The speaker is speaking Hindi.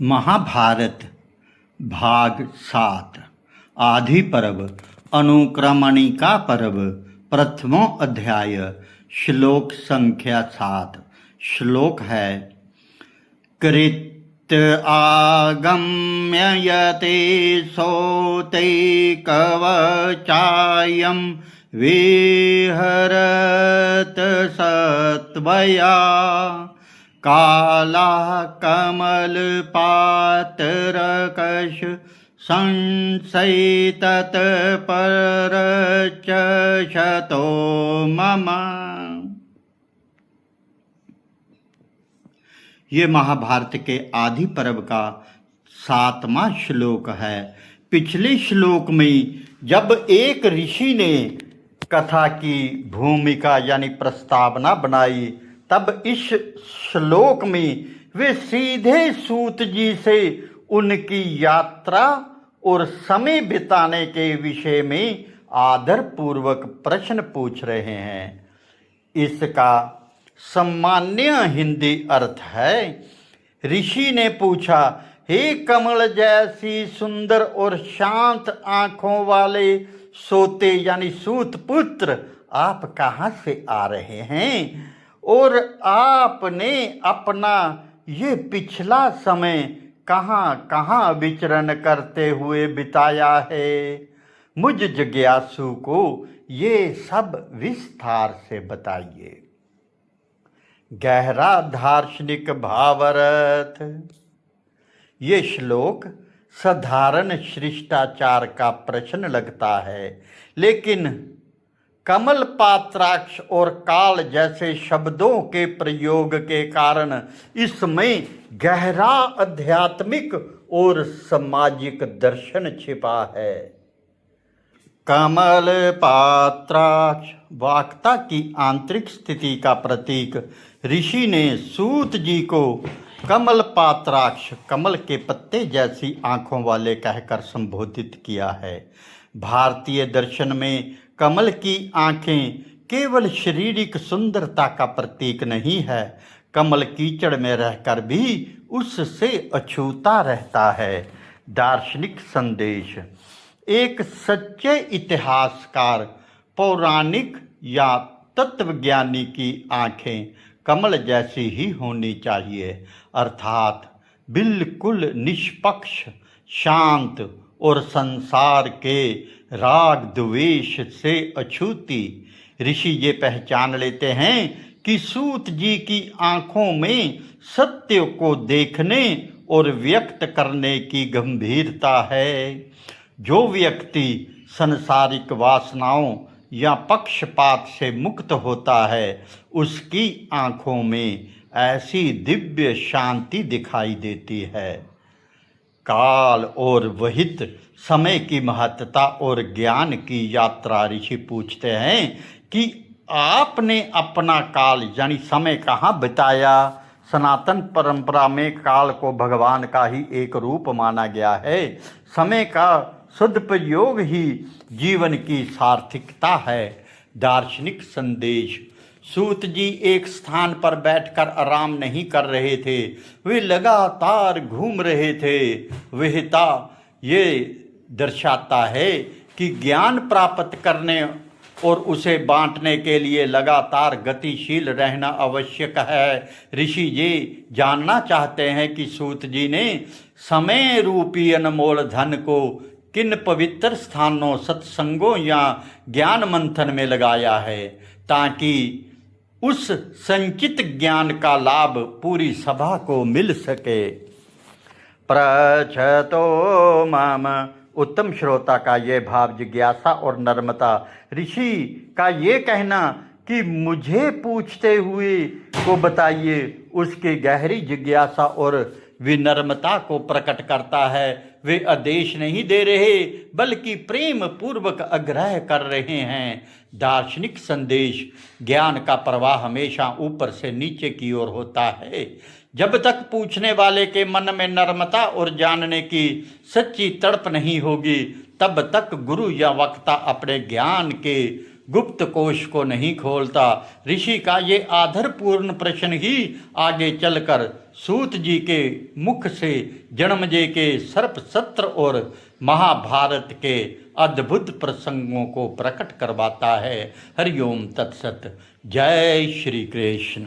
महाभारत भाग 7 आदि पर्व अनुक्रमणिका पर्व प्रथमो अध्याय श्लोक संख्या 7। श्लोक है कृत आगम्य यते सोते कवचायं विहरत सत्वया काला कमलपात्रकश संशयितत्परचशतो मम। ये महाभारत के आदि पर्व का 7वां श्लोक है। पिछले श्लोक में जब एक ऋषि ने कथा की भूमिका यानी प्रस्तावना बनाई, तब इस श्लोक में वे सीधे सूत जी से उनकी यात्रा और समय बिताने के विषय में आदरपूर्वक प्रश्न पूछ रहे हैं। इसका सामान्य हिंदी अर्थ है, ऋषि ने पूछा, हे कमल जैसी सुंदर और शांत आंखों वाले सोते यानी सूत पुत्र, आप कहाँ से आ रहे हैं और आपने अपना ये पिछला समय कहाँ कहाँ विचरण करते हुए बिताया है? मुझ जिज्ञासु को ये सब विस्तार से बताइए। गहरा दार्शनिक भावार्थ। ये श्लोक साधारण शिष्टाचार का प्रश्न लगता है, लेकिन कमल पात्राक्ष और काल जैसे शब्दों के प्रयोग के कारण इसमें गहरा आध्यात्मिक और सामाजिक दर्शन छिपा है। कमल पात्राक्ष वाक्ता की आंतरिक स्थिति का प्रतीक ऋषि ने सूत जी को कमल पात्राक्ष, कमल के पत्ते जैसी आंखों वाले कहकर संबोधित किया है। भारतीय दर्शन में कमल की आंखें केवल शारीरिक सुंदरता का प्रतीक नहीं है, कमल कीचड़ में रहकर भी उससे अछूता रहता है। दार्शनिक संदेश। एक सच्चे इतिहासकार, पौराणिक या तत्वज्ञानी की आंखें कमल जैसी ही होनी चाहिए, अर्थात बिल्कुल निष्पक्ष, शांत और संसार के राग द्वेष से अछूती। ऋषि ये पहचान लेते हैं कि सूत जी की आंखों में सत्य को देखने और व्यक्त करने की गंभीरता है। जो व्यक्ति संसारिक वासनाओं या पक्षपात से मुक्त होता है, उसकी आंखों में ऐसी दिव्य शांति दिखाई देती है। काल और वहित समय की महत्ता और ज्ञान की यात्रा ऋषि पूछते हैं कि आपने अपना काल यानी समय कहाँ बिताया? सनातन परंपरा में काल को भगवान का ही एक रूप माना गया है। समय का सदुपयोग ही जीवन की सार्थकता है। दार्शनिक संदेश। सूत जी एक स्थान पर बैठकर आराम नहीं कर रहे थे, वे लगातार घूम रहे थे। विहिता ये दर्शाता है कि ज्ञान प्राप्त करने और उसे बांटने के लिए लगातार गतिशील रहना आवश्यक है। ऋषि ये जानना चाहते हैं कि सूत जी ने समय रूपी अनमोल धन को किन पवित्र स्थानों, सत्संगों या ज्ञान मंथन में लगाया है, ताकि उस संचित ज्ञान का लाभ पूरी सभा को मिल सके। प्रछतो मम। उत्तम श्रोता का ये भाव, जिज्ञासा और नम्रता। ऋषि का ये कहना कि मुझे पूछते हुए को बताइए, उसकी गहरी जिज्ञासा और विनम्रता को प्रकट करता है। वे आदेश नहीं दे रहे, बल्कि प्रेम पूर्वक आग्रह कर रहे हैं। दार्शनिक संदेश। ज्ञान का प्रवाह हमेशा ऊपर से नीचे की ओर होता है। जब तक पूछने वाले के मन में नम्रता और जानने की सच्ची तड़प नहीं होगी, तब तक गुरु या वक्ता अपने ज्ञान के गुप्त कोश को नहीं खोलता। ऋषि का ये आदरपूर्ण प्रश्न ही आगे चलकर सूत जी के मुख से जन्मजय के सर्प सत्र और महाभारत के अद्भुत प्रसंगों को प्रकट करवाता है। हरिओम तत्सत। जय श्री कृष्ण।